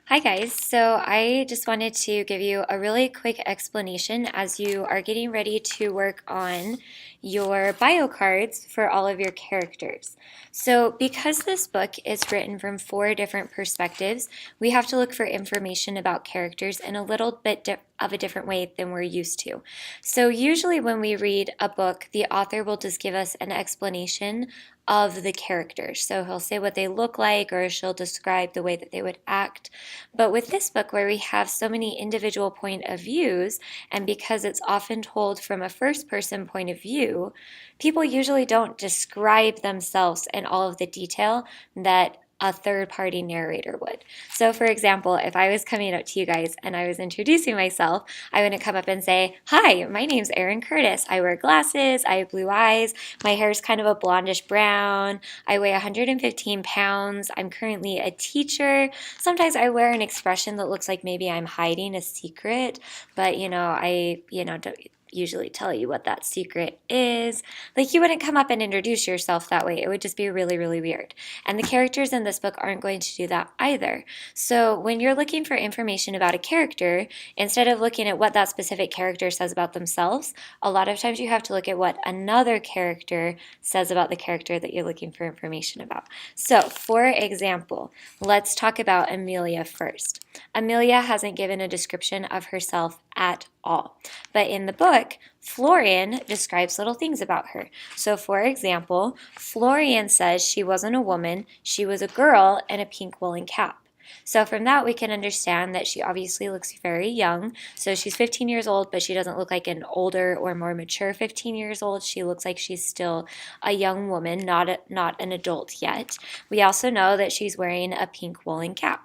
Hi guys, so I just wanted to give you a really quick explanation as you are getting ready to work on your bio cards for all of your characters. So because this book is written from 4 different perspectives, we have to look for information about characters in a little bit of a different way than we're used to. So usually when we read a book, the author will just give us an explanation of the characters. So he'll say what they look like, or she'll describe the way that they would act. But with this book, where we have so many individual point of views, and because it's often told from a first person point of view, people usually don't describe themselves in all of the detail that a third party narrator would. So, for example, if I was coming up to you guys and I was introducing myself, I wouldn't come up and say, "Hi, my name's Erin Curtis. I wear glasses, I have blue eyes, my hair is kind of a blondish brown, I weigh 115 pounds, I'm currently a teacher." Sometimes I wear an expression that looks like maybe I'm hiding a secret, but I don't usually tell you what that secret is. Like, you wouldn't come up and introduce yourself that way. It would just be really, really weird. And the characters in this book aren't going to do that either. So when you're looking for information about a character, instead of looking at what that specific character says about themselves, a lot of times you have to look at what another character says about the character that you're looking for information about. So, for example, let's talk about Amelia first. Amelia hasn't given a description of herself at all. But in the book, Florian describes little things about her. So, for example, Florian says she wasn't a woman, she was a girl in a pink woolen cap. So from that, we can understand that she obviously looks very young. So she's 15 years old, but she doesn't look like an older or more mature 15 years old. She looks like she's still a young woman, not an adult yet. We also know that she's wearing a pink woolen cap.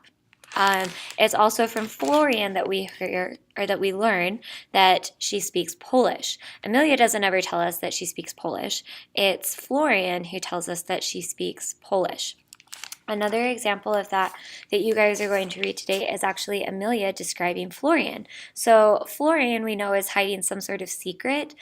It's also from Florian that we hear, or that we learn, that she speaks Polish. Amelia doesn't ever tell us that she speaks Polish. It's Florian who tells us that she speaks Polish. Another example of that you guys are going to read today is actually Amelia describing Florian. So Florian, we know, is hiding some sort of secret.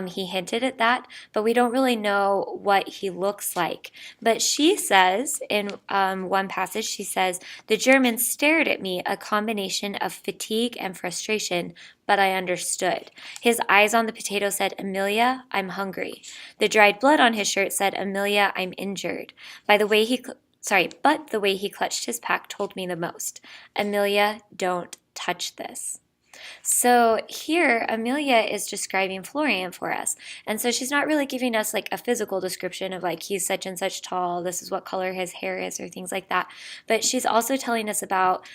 He hinted at that, but we don't really know what he looks like. But she says in one passage, she says, "The German stared at me, a combination of fatigue and frustration, but I understood. His eyes on the potato said, 'Amelia, I'm hungry.' The dried blood on his shirt said, 'Amelia, I'm injured.' But the way he clutched his pack told me the most. 'Amelia, don't touch this.'" So here, Amelia is describing Florian for us. And so she's not really giving us like a physical description of like, he's such and such tall, this is what color his hair is, or things like that. But she's also telling us about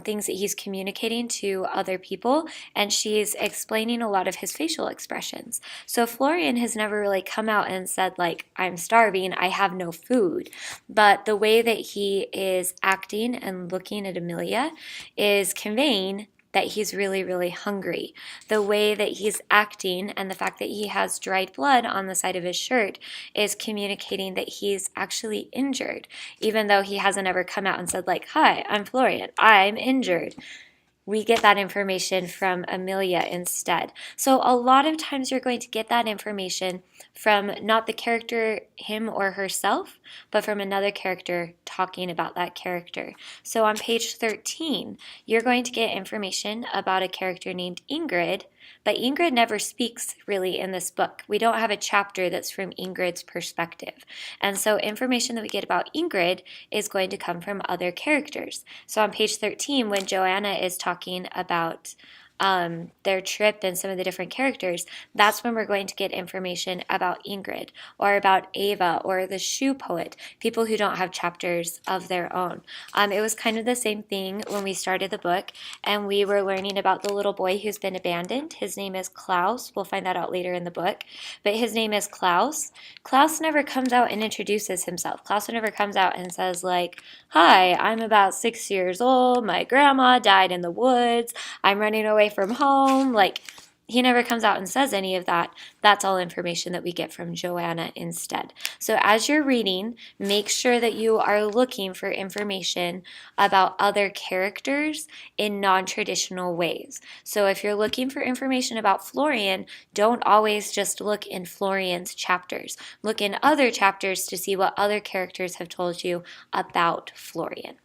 things that he's communicating to other people, and she's explaining a lot of his facial expressions. So Florian has never really come out and said, like, "I'm starving, I have no food." But the way that he is acting and looking at Amelia is conveying that he's really, really hungry. The way that he's acting and the fact that he has dried blood on the side of his shirt is communicating that he's actually injured, even though he hasn't ever come out and said, like, "Hi, I'm Florian, I'm injured." We get that information from Amelia instead. So a lot of times you're going to get that information from not the character, him or herself, but from another character talking about that character. So on page 13, you're going to get information about a character named Ingrid, but Ingrid never speaks really in this book. We don't have a chapter that's from Ingrid's perspective. And so information that we get about Ingrid is going to come from other characters. So on page 13, when Joanna is talking about their trip and some of the different characters, that's when we're going to get information about Ingrid or about Ava or the shoe poet, people who don't have chapters of their own. It was kind of the same thing when we started the book and we were learning about the little boy who's been abandoned. His name is Klaus. We'll find that out later in the book, but his name is Klaus. Klaus never comes out and introduces himself. Klaus never comes out and says, like, "Hi, I'm about 6 years old. My grandma died in the woods. I'm running away from home." Like, he never comes out and says any of that. That's all information that we get from Joanna instead. So as you're reading, make sure that you are looking for information about other characters in non-traditional ways. So if you're looking for information about Florian, don't always just look in Florian's chapters. Look in other chapters to see what other characters have told you about Florian.